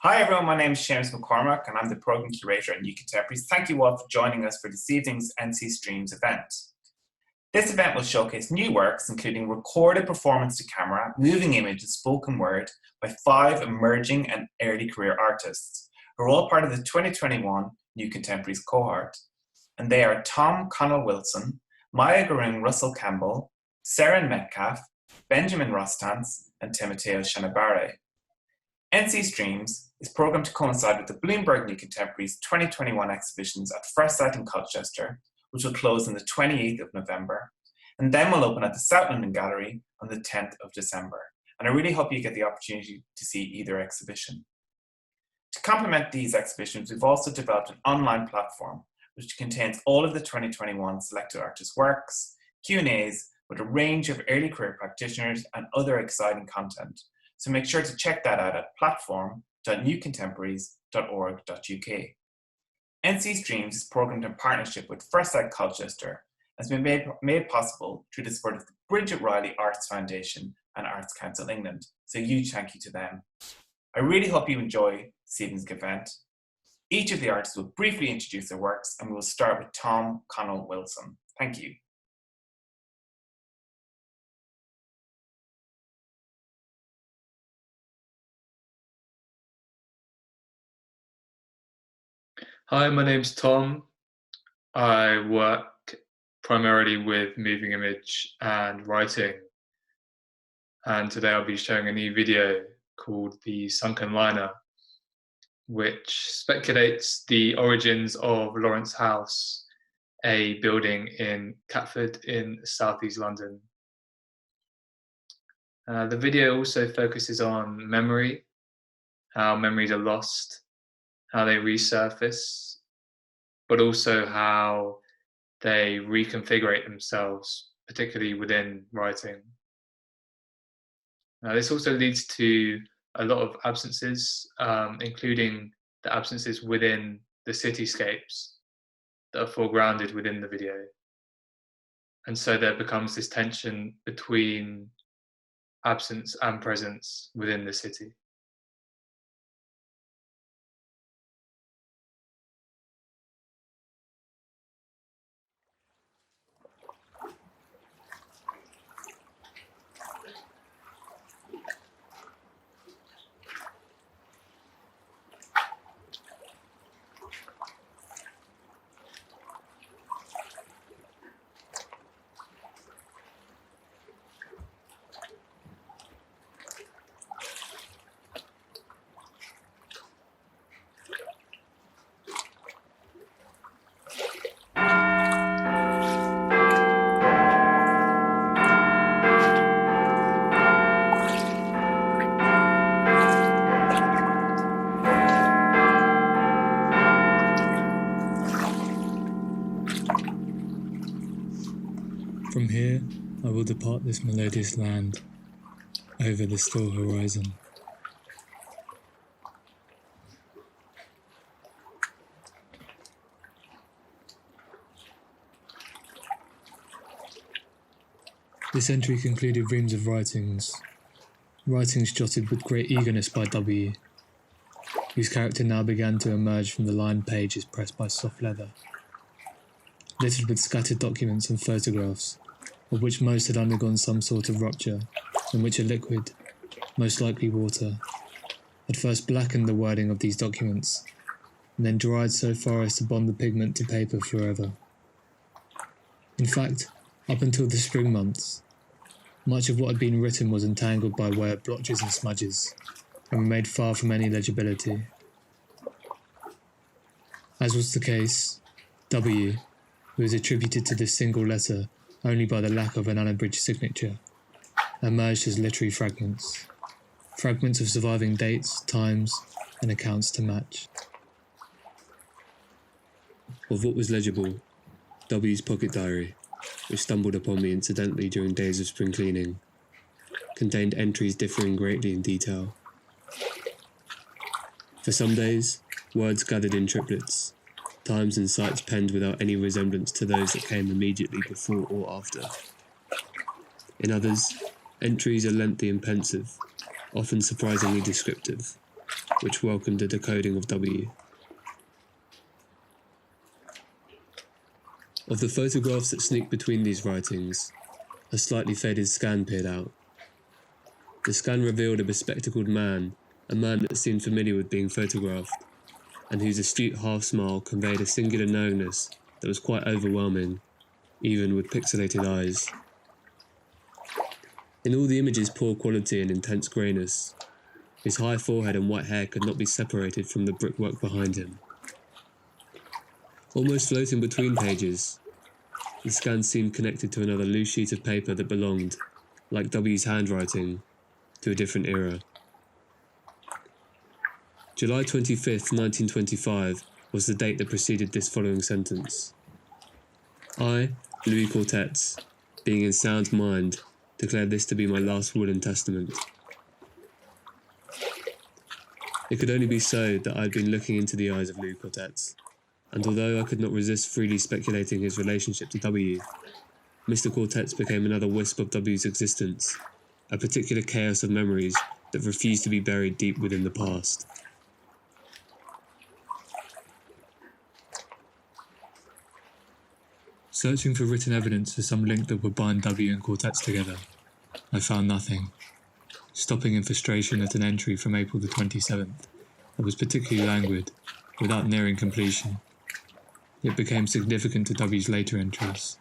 Hi everyone, my name is Seamus McCormack and I'm the Programme Curator at New Contemporaries. Thank you all for joining us for this evening's NC Streams event. This event will showcase new works including recorded performance to camera, moving image and spoken word by 5 emerging and early career artists who are all part of the 2021 New Contemporaries cohort. And they are Connell Wilson, Gurung-Russell Campbell, Seren Metcalfe, Benjamin Rostance and Temitayo Shonibare. NC Streams is programmed to coincide with the Bloomberg New Contemporaries 2021 exhibitions at Firstsite in Colchester, which will close on the 28th of November, and then will open at the South London Gallery on the 10th of December. And I really hope you get the opportunity to see either exhibition. To complement these exhibitions, we've also developed an online platform which contains all of the 2021 selected artists' works, Q&As with a range of early career practitioners and other exciting content. So make sure to check that out at platform.newcontemporaries.org.uk. NC Streams is programmed in partnership with Firstsite Colchester and has been made possible through the support of the Bridget Arts Foundation and Arts Council England. So a huge thank you to them. I really hope you enjoy this evening's event. Each of the artists will briefly introduce their works and we'll start with Connell Wilson. Thank you. Hi, my name's Tom. I work primarily with moving image and writing. And today I'll be showing a new video called the Sunken Liner, which speculates the origins of Lawrence House, a building in Catford in southeast London. The video also focuses on memory, how memories are lost, how they resurface, but also how they reconfigure themselves, particularly within writing. This also leads to a lot of absences, including the absences within the cityscapes that are foregrounded within the video. And so there becomes this tension between absence and presence within the city. From here, I will depart this melodious land, over the still horizon. This entry concluded reams of writings jotted with great eagerness by W, whose character now began to emerge from the lined pages pressed by soft leather, littered with scattered documents and photographs, of which most had undergone some sort of rupture, in which a liquid, most likely water, had first blackened the wording of these documents, and then dried so far as to bond the pigment to paper forever. In fact, up until the spring months, much of what had been written was entangled by way of blotches and smudges, and remained far from any legibility. As was the case, W, who is attributed to this single letter only by the lack of an unabridged signature, emerged as literary fragments of surviving dates, times, and accounts to match. Of what was legible, W's pocket diary, which stumbled upon me incidentally during days of spring cleaning, contained entries differing greatly in detail. For some days, words gathered in triplets, times and sites penned without any resemblance to those that came immediately before or after. In others, entries are lengthy and pensive, often surprisingly descriptive. which welcomed the decoding of W. Of the photographs that sneaked between these writings, a slightly faded scan peered out. The scan revealed a bespectacled man, a man that seemed familiar with being photographed, and whose astute half-smile conveyed a singular knowingness that was quite overwhelming, even with pixelated eyes. In all the image's poor quality and intense greyness, his high forehead and white hair could not be separated from the brickwork behind him. Almost floating between pages, the scan seemed connected to another loose sheet of paper that belonged, like W's handwriting, to a different era. July 25th, 1925 was the date that preceded this following sentence. I, Louis Cortez, being in sound mind, declare this to be my last will and testament. It could only be so that I had been looking into the eyes of Louis Cortez, and although I could not resist freely speculating his relationship to W, Mr. Cortez became another wisp of W's existence, a particular chaos of memories that refused to be buried deep within the past. Searching for written evidence for some link that would bind W and Cortez together, I found nothing, stopping in frustration at an entry from April the 27th that was particularly languid, without nearing completion. It became significant to W's later entries.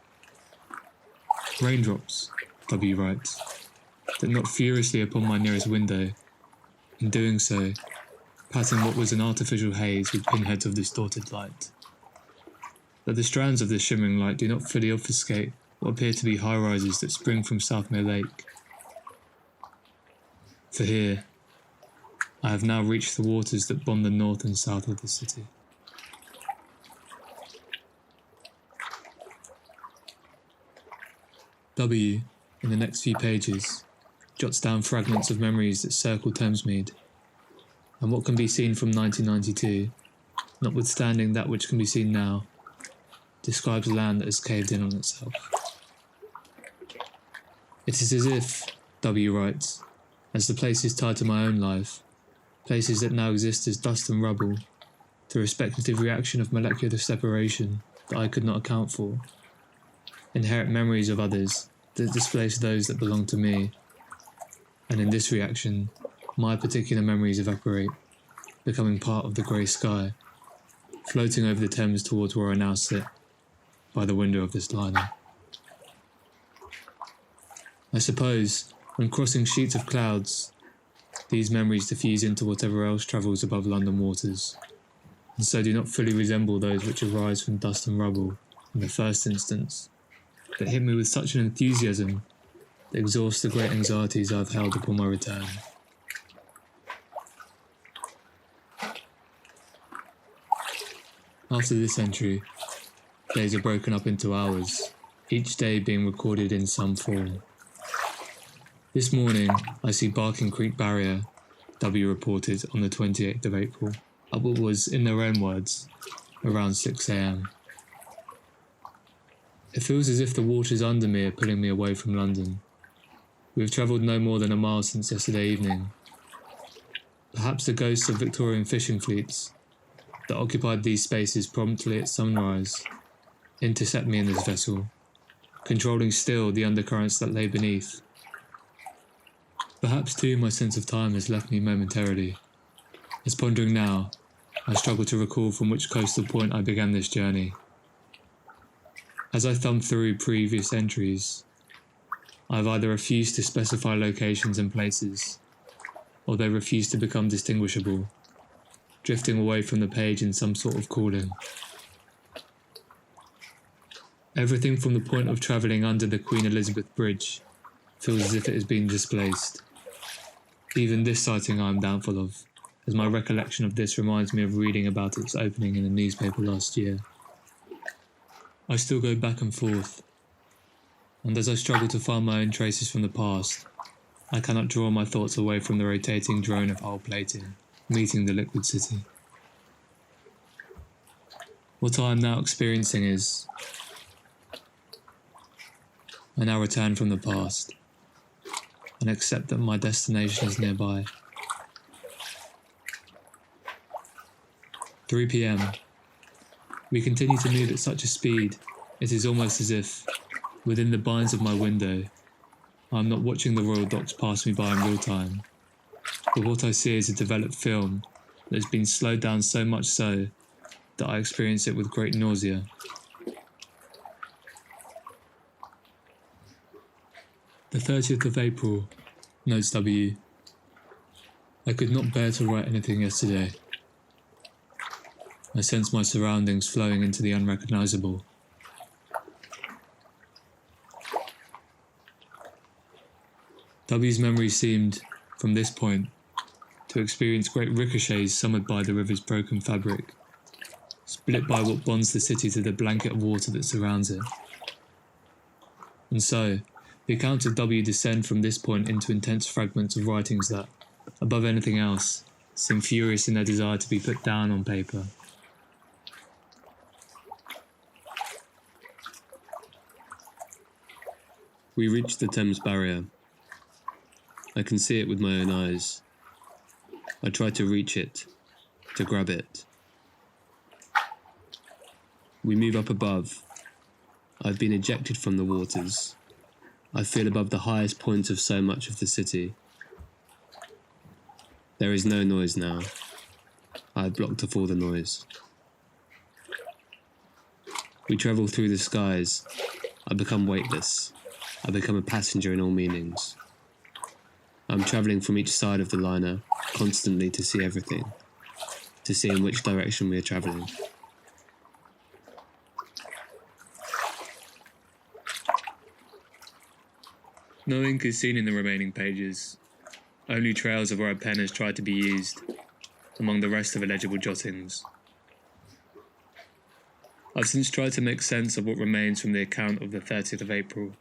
Raindrops, W writes, that knocked furiously upon my nearest window, in doing so, patting what was an artificial haze with pinheads of distorted light. But the strands of this shimmering light do not fully obfuscate what appear to be high-rises that spring from Southmere Lake. For here, I have now reached the waters that bond the north and south of the city. W, in the next few pages, jots down fragments of memories that circle Thamesmead, and what can be seen from 1992, notwithstanding that which can be seen now, describes land that has caved in on itself. It is as if, W writes, as the places tied to my own life, places that now exist as dust and rubble, through a speculative reaction of molecular separation that I could not account for, inherit memories of others that displace those that belong to me, and in this reaction, my particular memories evaporate, becoming part of the grey sky, floating over the Thames towards where I now sit, by the window of this liner. I suppose, when crossing sheets of clouds, these memories diffuse into whatever else travels above London waters, and so do not fully resemble those which arise from dust and rubble in the first instance, but hit me with such an enthusiasm that exhausts the great anxieties I have held upon my return. After this entry, days are broken up into hours, each day being recorded in some form. This morning, I see Barking Creek Barrier, W reported on the 28th of April, at what was, in their own words, around 6 a.m. It feels as if the waters under me are pulling me away from London. We have travelled no more than a mile since yesterday evening. Perhaps the ghosts of Victorian fishing fleets that occupied these spaces promptly at sunrise intercept me in this vessel, controlling still the undercurrents that lay beneath. Perhaps too my sense of time has left me momentarily, as pondering now, I struggle to recall from which coastal point I began this journey. As I thumb through previous entries, I have either refused to specify locations and places, or they refuse to become distinguishable, drifting away from the page in some sort of calling. Everything from the point of travelling under the Queen Elizabeth Bridge feels as if it has been displaced. Even this sighting I am doubtful of, as my recollection of this reminds me of reading about its opening in a newspaper last year. I still go back and forth, and as I struggle to find my own traces from the past, I cannot draw my thoughts away from the rotating drone of hull plating, meeting the liquid city. What I am now experiencing is, I now return from the past, and accept that my destination is nearby. 3 p.m. We continue to move at such a speed, it is almost as if, within the blinds of my window, I am not watching the royal docks pass me by in real time, but what I see is a developed film that has been slowed down so much so that I experience it with great nausea. The 30th of April, notes W. I could not bear to write anything yesterday. I sense my surroundings flowing into the unrecognisable. W's memory seemed, from this point, to experience great ricochets summoned by the river's broken fabric, split by what bonds the city to the blanket of water that surrounds it. And so, the accounts of W descend from this point into intense fragments of writings that, above anything else, seem furious in their desire to be put down on paper. We reached the Thames barrier. I can see it with my own eyes. I try to reach it, to grab it. We move up above. I've been ejected from the waters. I feel above the highest points of so much of the city. There is no noise now. I have blocked off all the noise. We travel through the skies. I become weightless. I become a passenger in all meanings. I'm travelling from each side of the liner, constantly to see everything, to see in which direction we are travelling. No ink is seen in the remaining pages, only trails of where a pen has tried to be used, among the rest of illegible jottings. I've since tried to make sense of what remains from the account of the 30th of April.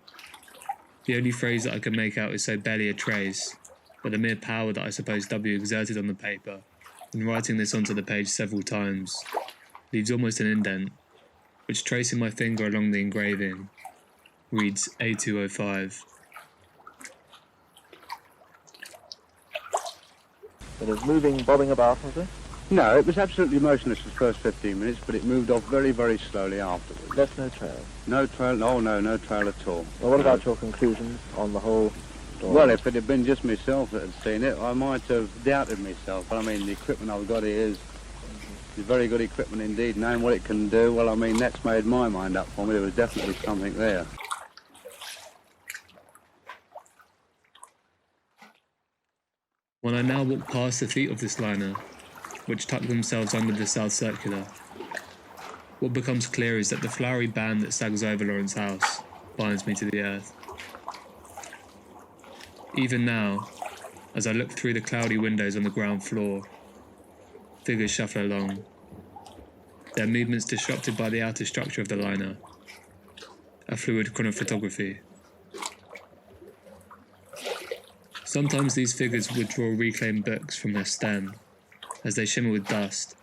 The only phrase that I can make out is so barely a trace, but the mere power that I suppose W exerted on the paper, in writing this onto the page several times, leaves almost an indent, which, tracing my finger along the engraving, reads A205. It is moving, bobbing about, was it? No, it was absolutely motionless for the first 15 minutes, but it moved off very, very slowly afterwards. Left no trail. No trail? Oh, no, no trail at all. Well, what about your conclusions on the whole story? Well, if it had been just myself that had seen it, I might have doubted myself. But, I mean, the equipment I've got here is very good equipment indeed. Knowing what it can do, well, I mean, that's made my mind up for me. There was definitely something there. When I now walk past the feet of this liner, which tuck themselves under the South Circular, what becomes clear is that the flowery band that sags over Lawrence House binds me to the earth. Even now, as I look through the cloudy windows on the ground floor, figures shuffle along, their movements disrupted by the outer structure of the liner, a fluid chronophotography. Sometimes these figures would draw reclaimed books from their stem, as they shimmer with dust,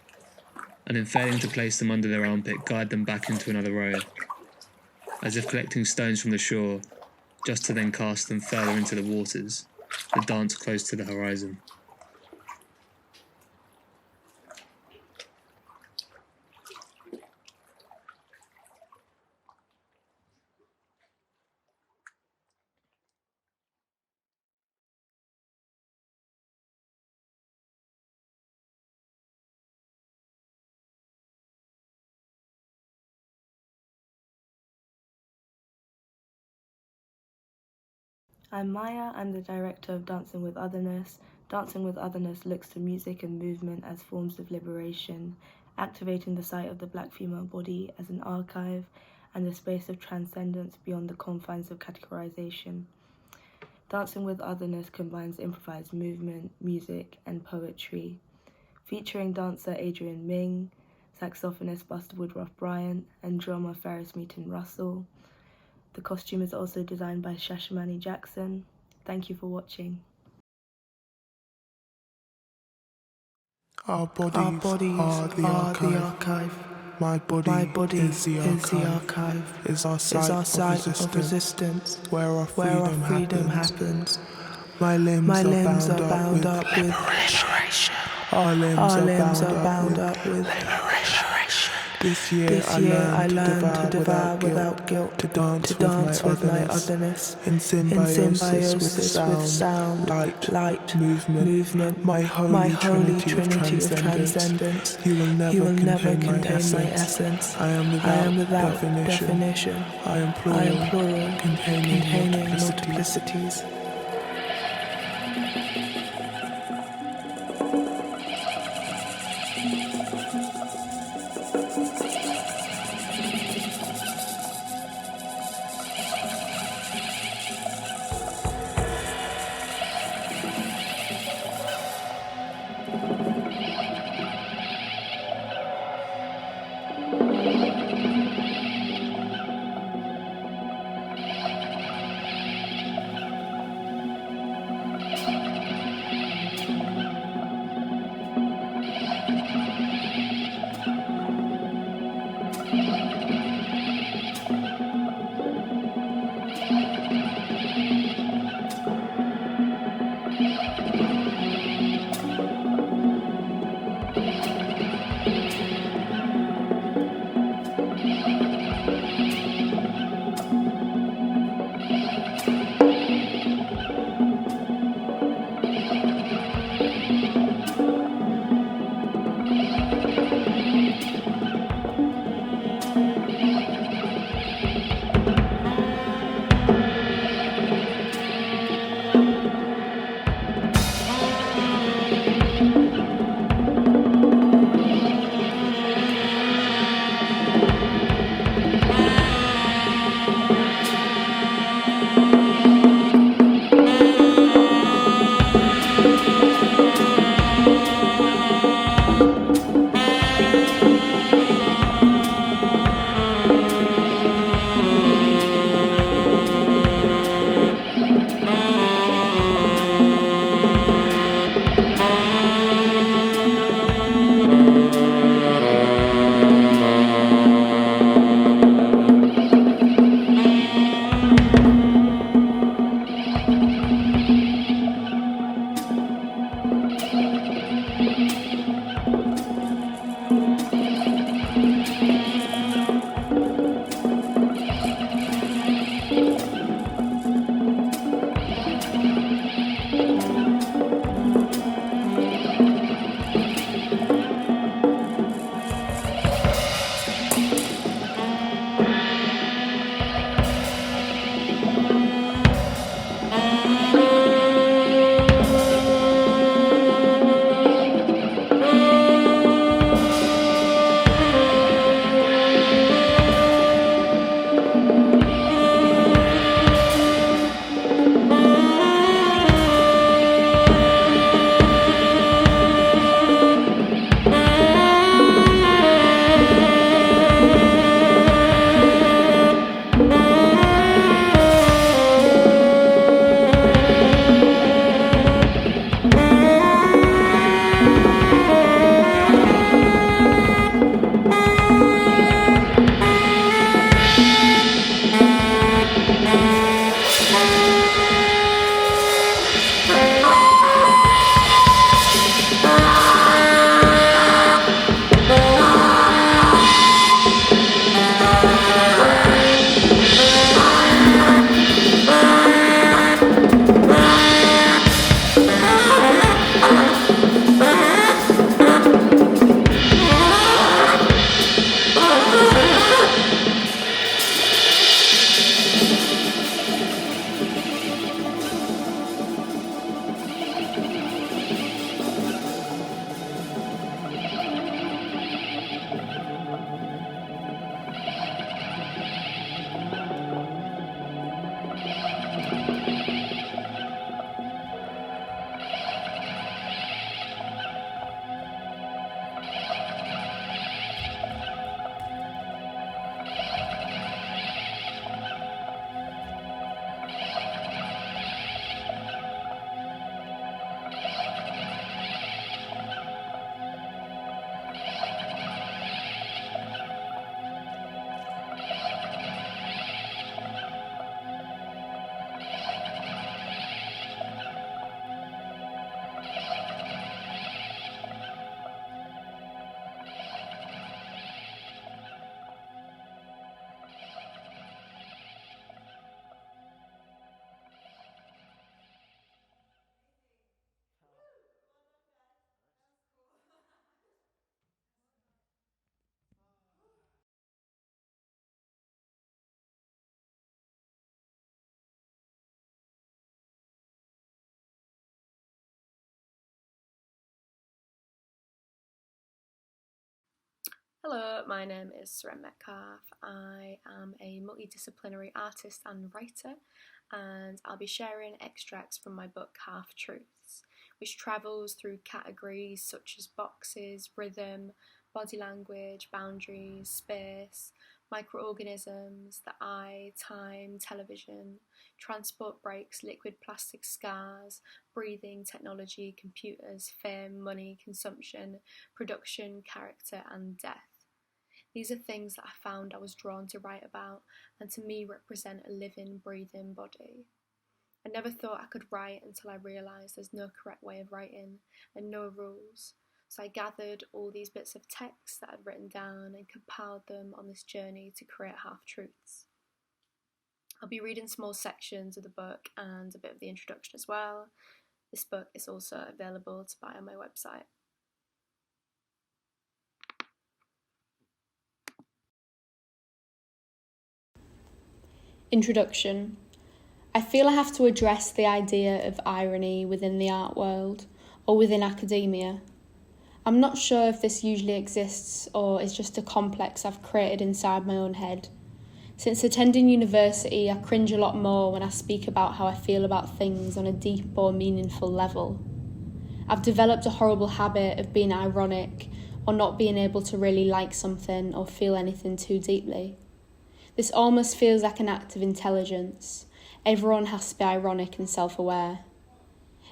and in failing to place them under their armpit, guide them back into another row, as if collecting stones from the shore, just to then cast them further into the waters, that dance close to the horizon. I'm Maya, I'm the director of Dancing with Otherness. Dancing with Otherness looks to music and movement as forms of liberation, activating the sight of the black female body as an archive and the space of transcendence beyond the confines of categorization. Dancing with Otherness combines improvised movement, music, and poetry, featuring dancer Adrian Ming, saxophonist Buster Woodruff Bryant, and drummer Ferris Meaton Russell. The costume is also designed by Shashamani Jackson. Thank you for watching. Our bodies are the archive. My body is the archive. Is our site of resistance, where our freedom happens. My limbs are bound up with preparation. Our limbs are bound up with liberation. This year I learned to devour without guilt, to dance with my otherness, in symbiosis with sound, light, movement, my holy trinity of transcendence. You will never contain my essence. I am without definition. I am plural, containing multiplicities. Hello, my name is Seren Metcalfe. I am a multidisciplinary artist and writer, and I'll be sharing extracts from my book Half Truths, which travels through categories such as boxes, rhythm, body language, boundaries, space, microorganisms, the eye, time, television, transport breaks, liquid plastic scars, breathing, technology, computers, fame, money, consumption, production, character, and death. These are things that I found I was drawn to write about and to me represent a living, breathing body. I never thought I could write until I realised there's no correct way of writing and no rules. So I gathered all these bits of text that I'd written down and compiled them on this journey to create Half Truths. I'll be reading small sections of the book and a bit of the introduction as well. This book is also available to buy on my website. Introduction. I feel I have to address the idea of irony within the art world or within academia. I'm not sure if this usually exists or is just a complex I've created inside my own head. Since attending university, I cringe a lot more when I speak about how I feel about things on a deep or meaningful level. I've developed a horrible habit of being ironic or not being able to really like something or feel anything too deeply. This almost feels like an act of intelligence. Everyone has to be ironic and self-aware.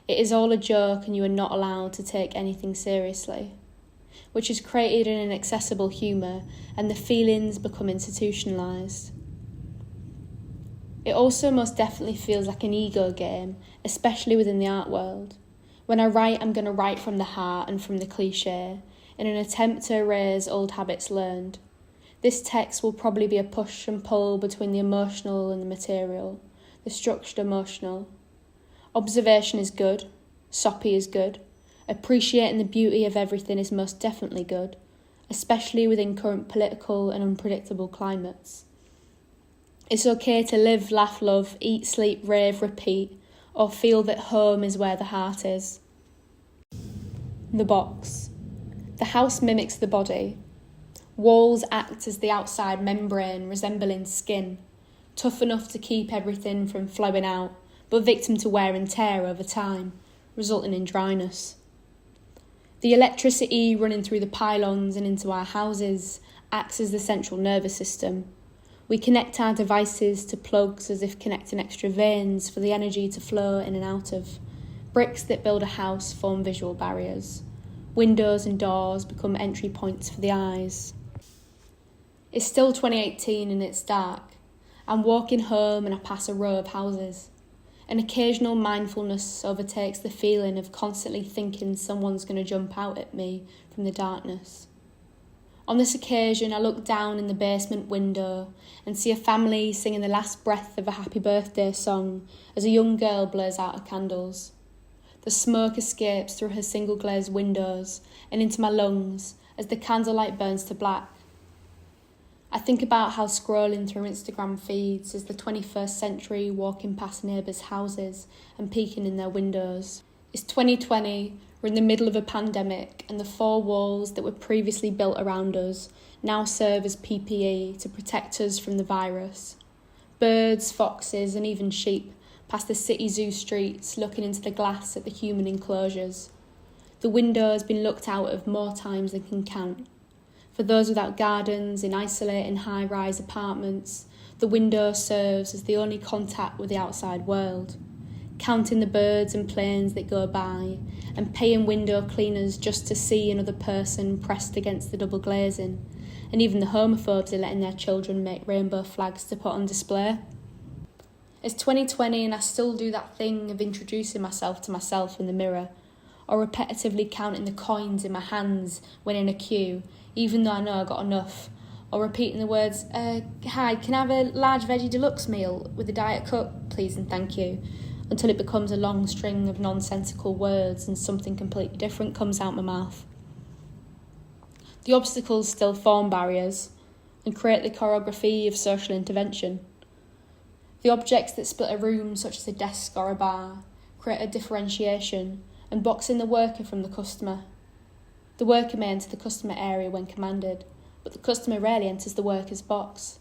It is all a joke and you are not allowed to take anything seriously, which has created an inaccessible humour and the feelings become institutionalised. It also most definitely feels like an ego game, especially within the art world. When I write, I'm going to write from the heart and from the cliché, in an attempt to erase old habits learned. This text will probably be a push and pull between the emotional and the material, the structured emotional. Observation is good, soppy is good, appreciating the beauty of everything is most definitely good, especially within current political and unpredictable climates. It's okay to live, laugh, love, eat, sleep, rave, repeat, or feel that home is where the heart is. The box. The house mimics the body. Walls act as the outside membrane resembling skin, tough enough to keep everything from flowing out, but victim to wear and tear over time, resulting in dryness. The electricity running through the pylons and into our houses acts as the central nervous system. We connect our devices to plugs as if connecting extra veins for the energy to flow in and out of. Bricks that build a house form visual barriers. Windows and doors become entry points for the eyes. It's still 2018 and it's dark. I'm walking home and I pass a row of houses. An occasional mindfulness overtakes the feeling of constantly thinking someone's going to jump out at me from the darkness. On this occasion, I look down in the basement window and see a family singing the last breath of a happy birthday song as a young girl blows out her candles. The smoke escapes through her single glazed windows and into my lungs as the candlelight burns to black. I think about how scrolling through Instagram feeds is the 21st century, walking past neighbours' houses and peeking in their windows. It's 2020, we're in the middle of a pandemic, and the four walls that were previously built around us now serve as PPE to protect us from the virus. Birds, foxes and even sheep pass the city zoo streets looking into the glass at the human enclosures. The window has been looked out of more times than can count. For those without gardens, in isolating high-rise apartments, the window serves as the only contact with the outside world. Counting the birds and planes that go by, and paying window cleaners just to see another person pressed against the double glazing, and even the homophobes are letting their children make rainbow flags to put on display. It's 2020 and I still do that thing of introducing myself to myself in the mirror, or repetitively counting the coins in my hands when in a queue, even though I know I got enough, or repeating the words, hi, can I have a large veggie deluxe meal with a Diet Coke, please and thank you, until it becomes a long string of nonsensical words and something completely different comes out my mouth. The obstacles still form barriers and create the choreography of social intervention. The objects that split a room, such as a desk or a bar, create a differentiation and box in the worker from the customer. The worker may enter the customer area when commanded, but but the customer rarely enters the workers' box.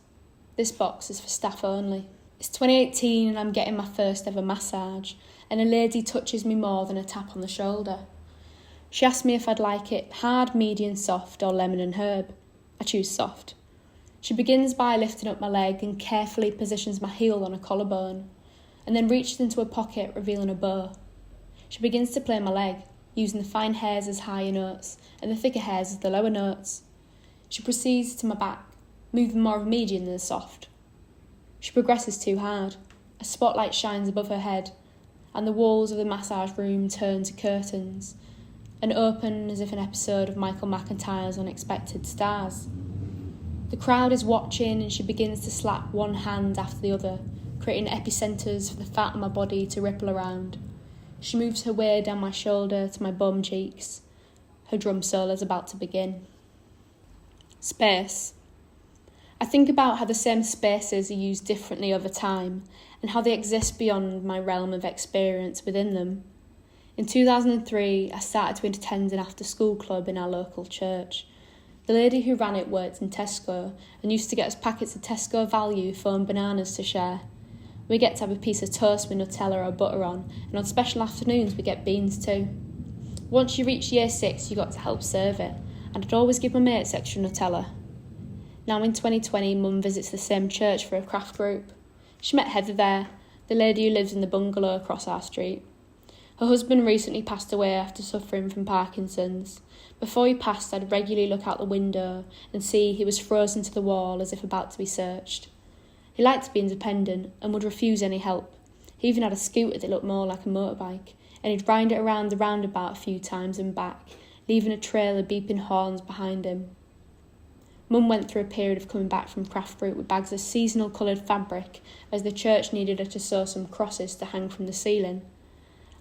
This box is for staff only. It's 2018 and I'm getting my first ever massage, and a lady touches me more than a tap on the shoulder. She asks me if I'd like it hard, medium, soft, or lemon and herb. I choose soft. She begins by lifting up my leg and carefully positions my heel on a collarbone, and then reaches into a pocket, revealing a bow. She begins to play my leg, using the fine hairs as higher notes and the thicker hairs as the lower notes. She proceeds to my back, moving more of medium than soft. She progresses too hard. A spotlight shines above her head, and the walls of the massage room turn to curtains and open as if an episode of Michael McIntyre's Unexpected Stars. The crowd is watching, and she begins to slap one hand after the other, creating epicenters for the fat on my body to ripple around. She moves her way down my shoulder to my bum cheeks. Her drum solo is about to begin. Space. I think about how the same spaces are used differently over time, and how they exist beyond my realm of experience within them. In 2003, I started to attend an after-school club in our local church. The lady who ran it worked in Tesco and used to get us packets of Tesco Value foam bananas to share. We get to have a piece of toast with Nutella or butter on, and on special afternoons we get beans too. Once you reach year 6, you got to help serve it, and I'd always give my mates extra Nutella. Now in 2020, Mum visits the same church for a craft group. She met Heather there, the lady who lives in the bungalow across our street. Her husband recently passed away after suffering from Parkinson's. Before he passed, I'd regularly look out the window and see he was frozen to the wall as if about to be searched. He liked to be independent and would refuse any help. He even had a scooter that looked more like a motorbike, and he'd ride it around the roundabout a few times and back, leaving a trail of beeping horns behind him. Mum went through a period of coming back from craft group with bags of seasonal coloured fabric, as the church needed her to sew some crosses to hang from the ceiling.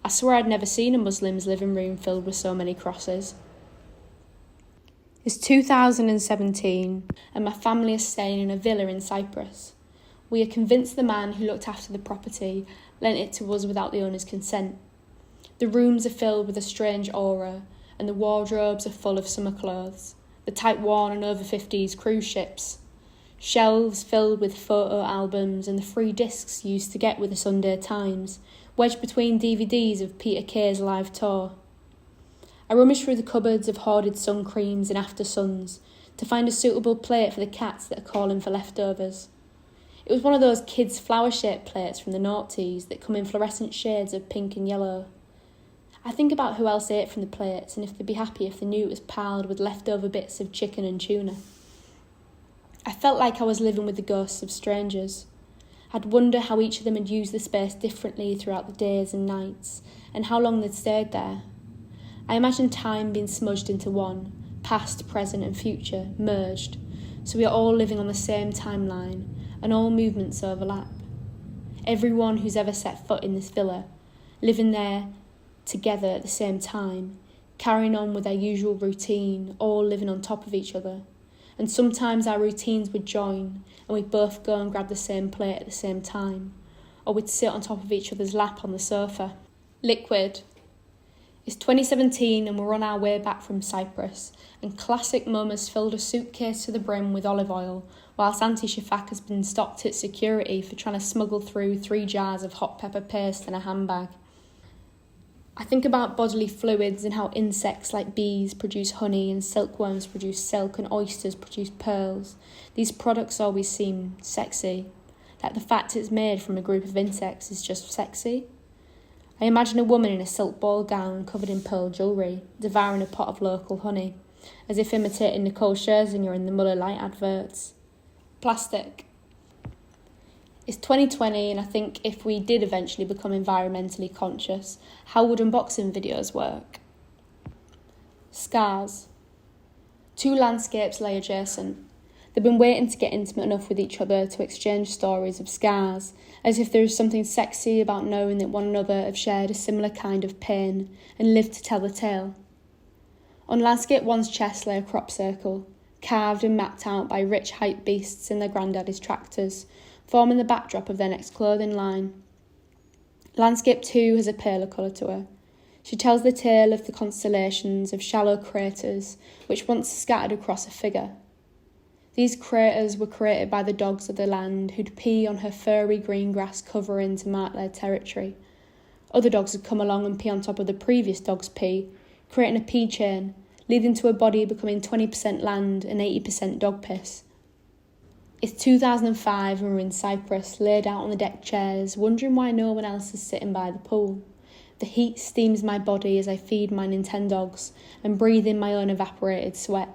I swear I'd never seen a Muslim's living room filled with so many crosses. It's 2017 and my family is staying in a villa in Cyprus. We are convinced the man who looked after the property lent it to us without the owner's consent. The rooms are filled with a strange aura, and the wardrobes are full of summer clothes, the type worn on over 50s cruise ships. Shelves filled with photo albums and the free discs you used to get with the Sunday Times, wedged between DVDs of Peter Kay's live tour. I rummaged through the cupboards of hoarded sun creams and after suns to find a suitable plate for the cats that are calling for leftovers. It was one of those kids' flower-shaped plates from the noughties that come in fluorescent shades of pink and yellow. I think about who else ate from the plates and if they'd be happy if they knew it was piled with leftover bits of chicken and tuna. I felt like I was living with the ghosts of strangers. I'd wonder how each of them had used the space differently throughout the days and nights, and how long they'd stayed there. I imagined time being smudged into one, past, present and future, merged, so we are all living on the same timeline, and all movements overlap. Everyone who's ever set foot in this villa, living there together at the same time, carrying on with their usual routine, all living on top of each other. And sometimes our routines would join, and we'd both go and grab the same plate at the same time, or we'd sit on top of each other's lap on the sofa. Liquid. It's 2017 and we're on our way back from Cyprus, and classic Mum has filled a suitcase to the brim with olive oil, whilst Auntie Shafak has been stopped at security for trying to smuggle through 3 jars of hot pepper paste in a handbag. I think about bodily fluids and how insects like bees produce honey and silkworms produce silk and oysters produce pearls. These products always seem sexy, like the fact it's made from a group of insects is just sexy. I imagine a woman in a silk ball gown covered in pearl jewellery, devouring a pot of local honey, as if imitating Nicole Scherzinger in the Muller Lite adverts. Plastic. It's 2020 and I think if we did eventually become environmentally conscious, how would unboxing videos work? Scars. 2 landscapes lay adjacent. They've been waiting to get intimate enough with each other to exchange stories of scars, as if there is something sexy about knowing that one another have shared a similar kind of pain and lived to tell the tale. On landscape 1's chest lay a crop circle, carved and mapped out by rich hype beasts in their granddaddy's tractors, forming the backdrop of their next clothing line. Landscape 2 has a paler colour to her. She tells the tale of the constellations of shallow craters which once scattered across a figure. These craters were created by the dogs of the land who'd pee on her furry green grass covering to mark their territory. Other dogs would come along and pee on top of the previous dog's pee, creating a pee chain, leading to a body becoming 20% land and 80% dog piss. It's 2005 and we're in Cyprus, laid out on the deck chairs, wondering why no one else is sitting by the pool. The heat steams my body as I feed my Nintendogs and breathe in my own evaporated sweat.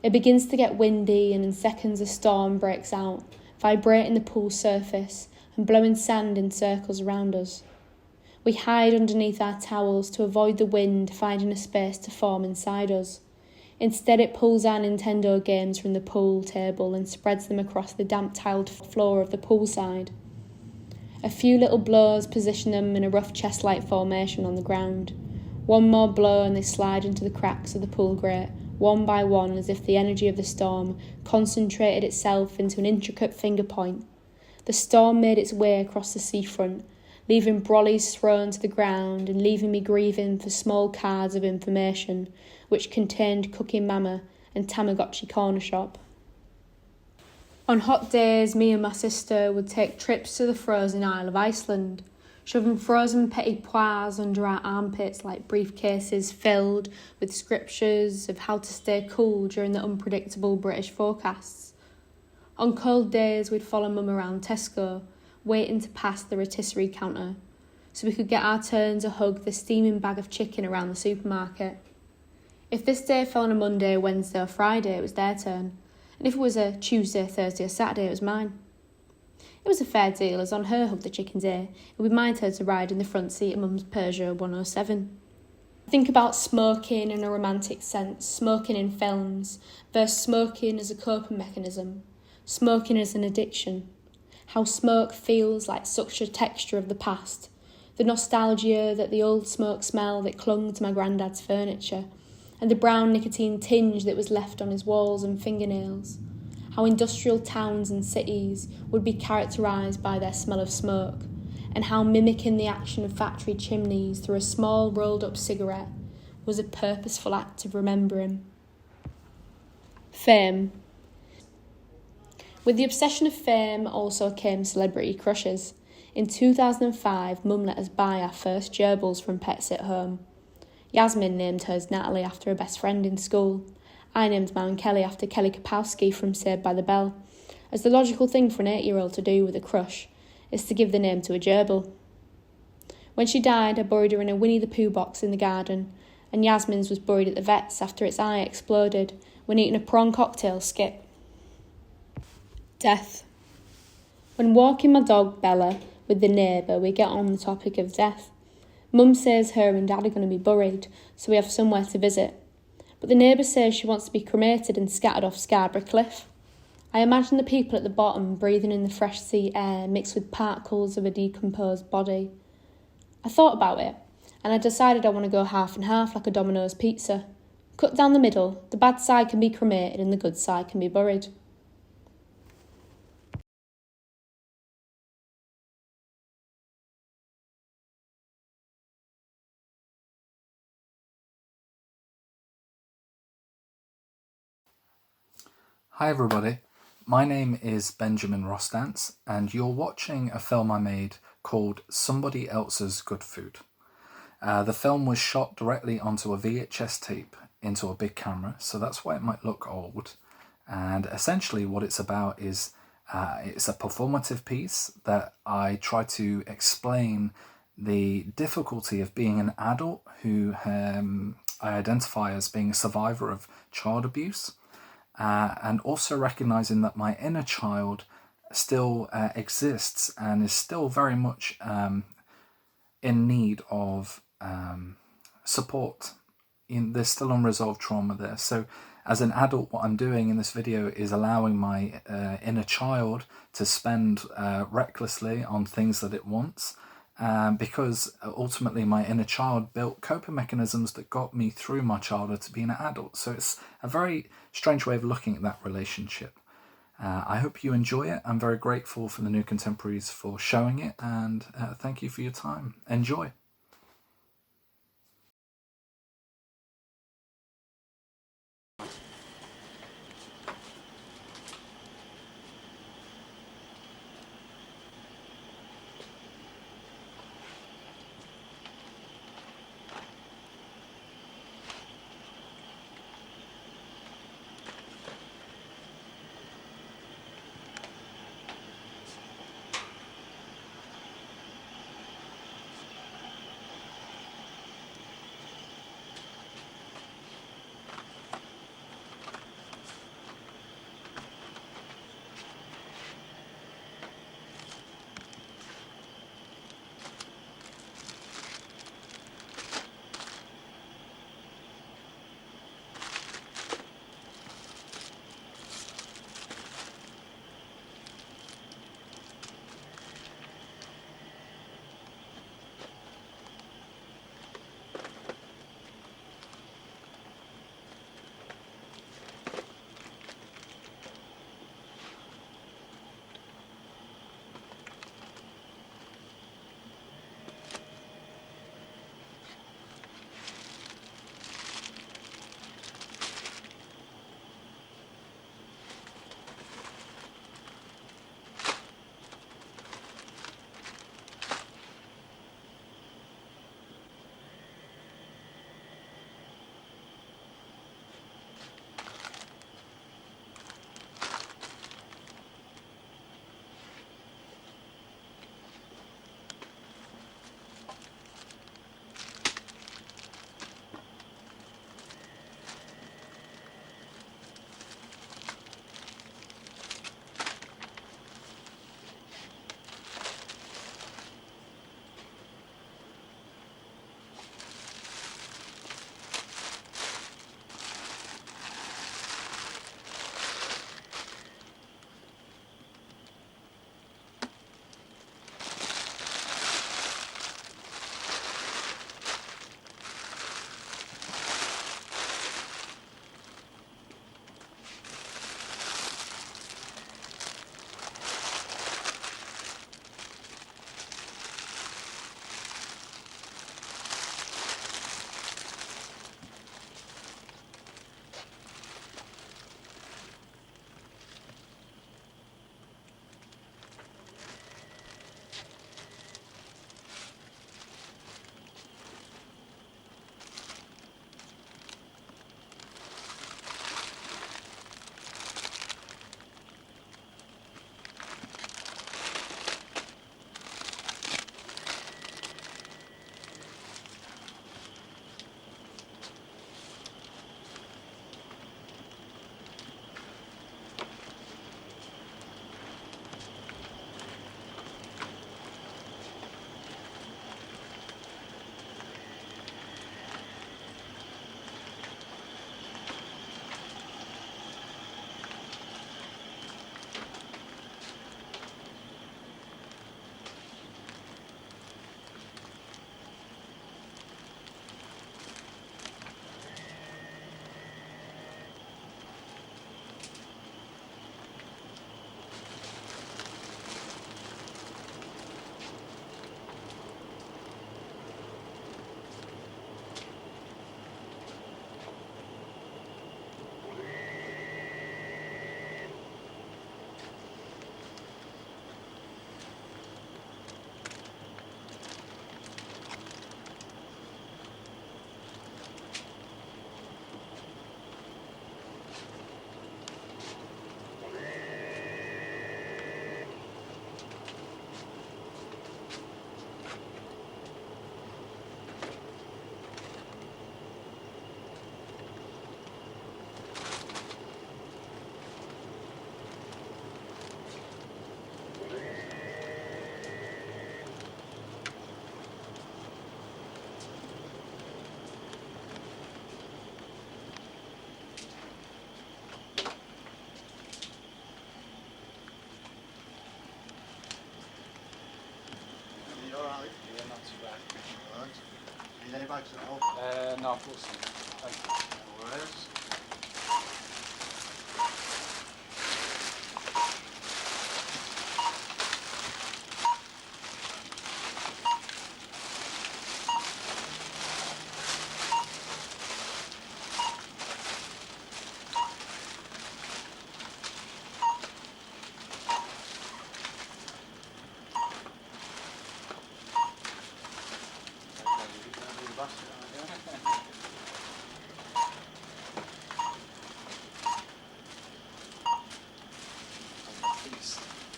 It begins to get windy and in seconds a storm breaks out, vibrating the pool surface and blowing sand in circles around us. We hide underneath our towels to avoid the wind finding a space to form inside us. Instead, it pulls our Nintendo games from the pool table and spreads them across the damp tiled floor of the poolside. A few little blows position them in a rough chest-like formation on the ground. One more blow and they slide into the cracks of the pool grate, one by one, as if the energy of the storm concentrated itself into an intricate finger point. The storm made its way across the seafront, leaving brollies thrown to the ground and leaving me grieving for small cards of information, which contained Cooking Mama and Tamagotchi Corner Shop. On hot days, me and my sister would take trips to the frozen Isle of Iceland, shoving frozen petit pois under our armpits like briefcases filled with scriptures of how to stay cool during the unpredictable British forecasts. On cold days, we'd follow Mum around Tesco, waiting to pass the rotisserie counter, so we could get our turn to hug the steaming bag of chicken around the supermarket. If this day fell on a Monday, Wednesday or Friday, it was their turn, and if it was a Tuesday, Thursday or Saturday, it was mine. It was a fair deal, as on her Hug the Chicken Day, it would be my turn to ride in the front seat of Mum's Peugeot 107. Think about smoking in a romantic sense, smoking in films, versus smoking as a coping mechanism, smoking as an addiction. How smoke feels like such a texture of the past, the nostalgia that the old smoke smell that clung to my granddad's furniture, and the brown nicotine tinge that was left on his walls and fingernails. How industrial towns and cities would be characterised by their smell of smoke, and how mimicking the action of factory chimneys through a small rolled-up cigarette was a purposeful act of remembering. Fame. With the obsession of fame also came celebrity crushes. In 2005, Mum let us buy our first gerbils from Pets at Home. Yasmin named hers Natalie after her best friend in school. I named mine Kelly after Kelly Kapowski from Saved by the Bell, as the logical thing for an 8-year-old to do with a crush is to give the name to a gerbil. When she died, I buried her in a Winnie the Pooh box in the garden, and Yasmin's was buried at the vet's after its eye exploded when eating a prawn cocktail skip. Death. When walking my dog Bella with the neighbour, we get on the topic of death. Mum says her and Dad are going to be buried, so we have somewhere to visit. But the neighbour says she wants to be cremated and scattered off Scarborough Cliff. I imagine the people at the bottom breathing in the fresh sea air mixed with particles of a decomposed body. I thought about it, and I decided I want to go half and half like a Domino's pizza. Cut down the middle, the bad side can be cremated and the good side can be buried. Hi everybody, my name is Benjamin Rostance and you're watching a film I made called Somebody Else's Good Food. The film was shot directly onto a VHS tape into a big camera, so that's why it might look old. And essentially what it's about is it's a performative piece that I try to explain the difficulty of being an adult who I identify as being a survivor of child abuse. And also recognising that my inner child still exists and is still very much in need of support. There's still unresolved trauma there. So as an adult, what I'm doing in this video is allowing my inner child to spend recklessly on things that it wants, because ultimately my inner child built coping mechanisms that got me through my childhood to being an adult. So it's a very strange way of looking at that relationship. I hope you enjoy it. I'm very grateful for the New Contemporaries for showing it, and thank you for your time. Enjoy. need any bags at all? No, of course. Thank you. No worries.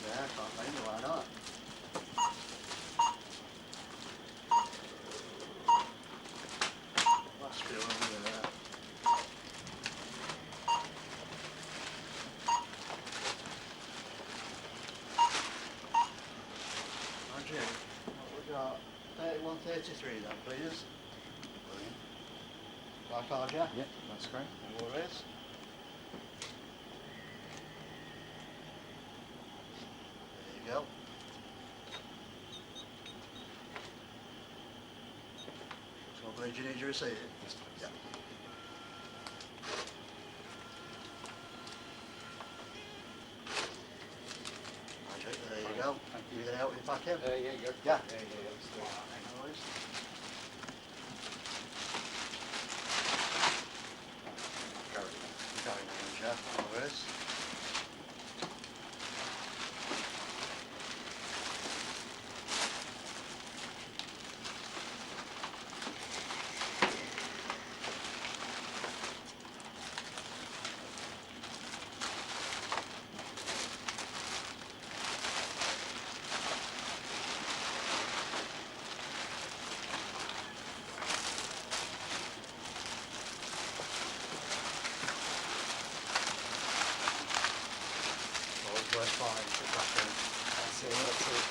Yeah, can't blame you, why not? That's good, yeah. Andrew, what we got? 3133 then, please. Brilliant. Bar card, yeah? Yeah, that's great. No worries. There you go. So, Bridget, you need your receipt? Yes, please. Yeah. Andrew, there you go. Thank You gonna help me pack in? Yeah, go. Yeah. Yeah. No worries. Carry names, yeah, no worries. Always worth fine to pack in. That's it. That's it.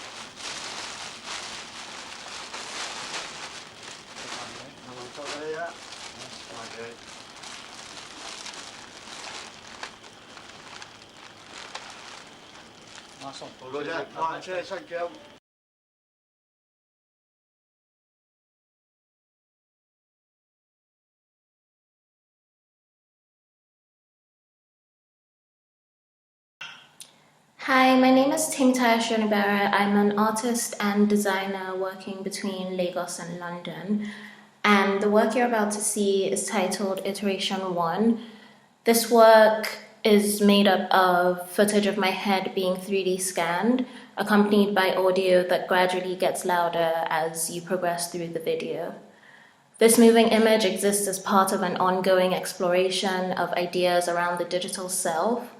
Come on top there, yeah. Okay. Nice one. Good, yeah. Right, cheers, thank you. Hi, my name is Temitayo Shonibare. I'm an artist and designer working between Lagos and London. And the work you're about to see is titled Iteration 1. This work is made up of footage of my head being 3D scanned, accompanied by audio that gradually gets louder as you progress through the video. This moving image exists as part of an ongoing exploration of ideas around the digital self.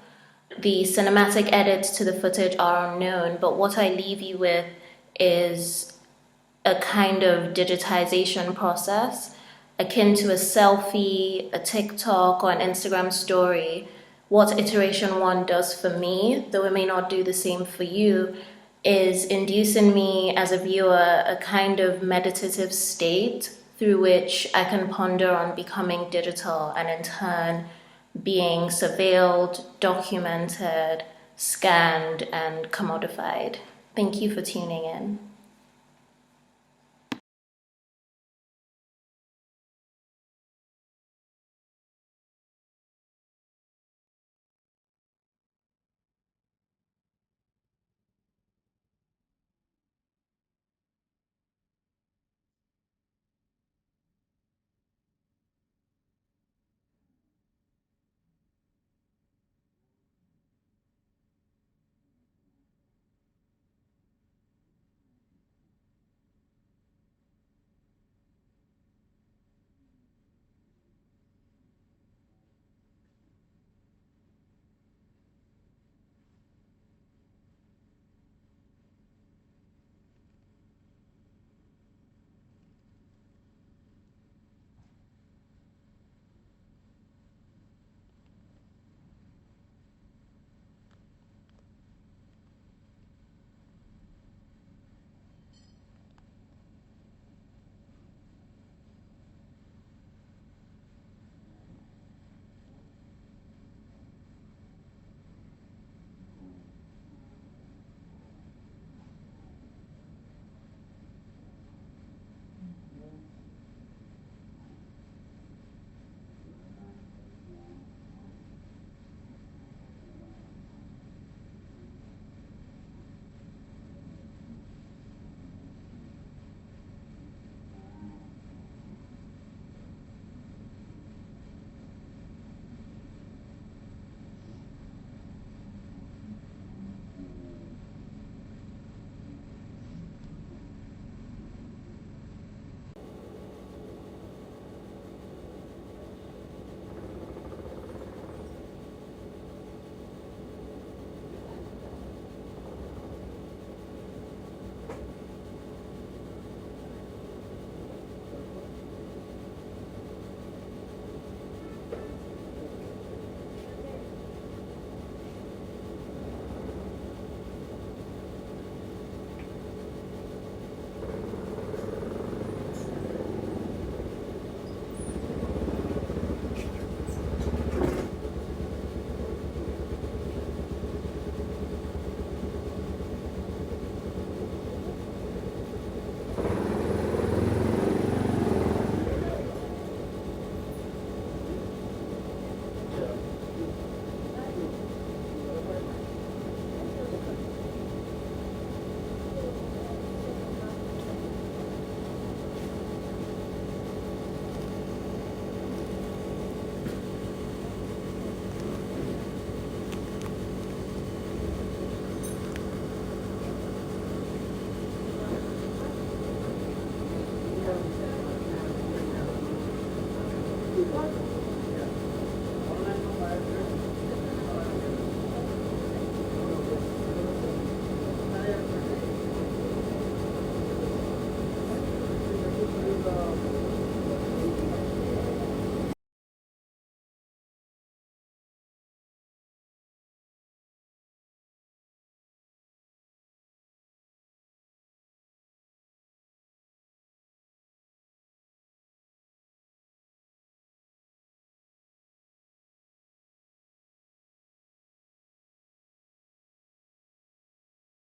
The cinematic edits to the footage are unknown, but what I leave you with is a kind of digitization process akin to a selfie, a TikTok, or an Instagram story. What Iteration 1 does for me, though it may not do the same for you, is induce in me as a viewer a kind of meditative state through which I can ponder on becoming digital and in turn being surveilled, documented, scanned, and commodified. Thank you for tuning in.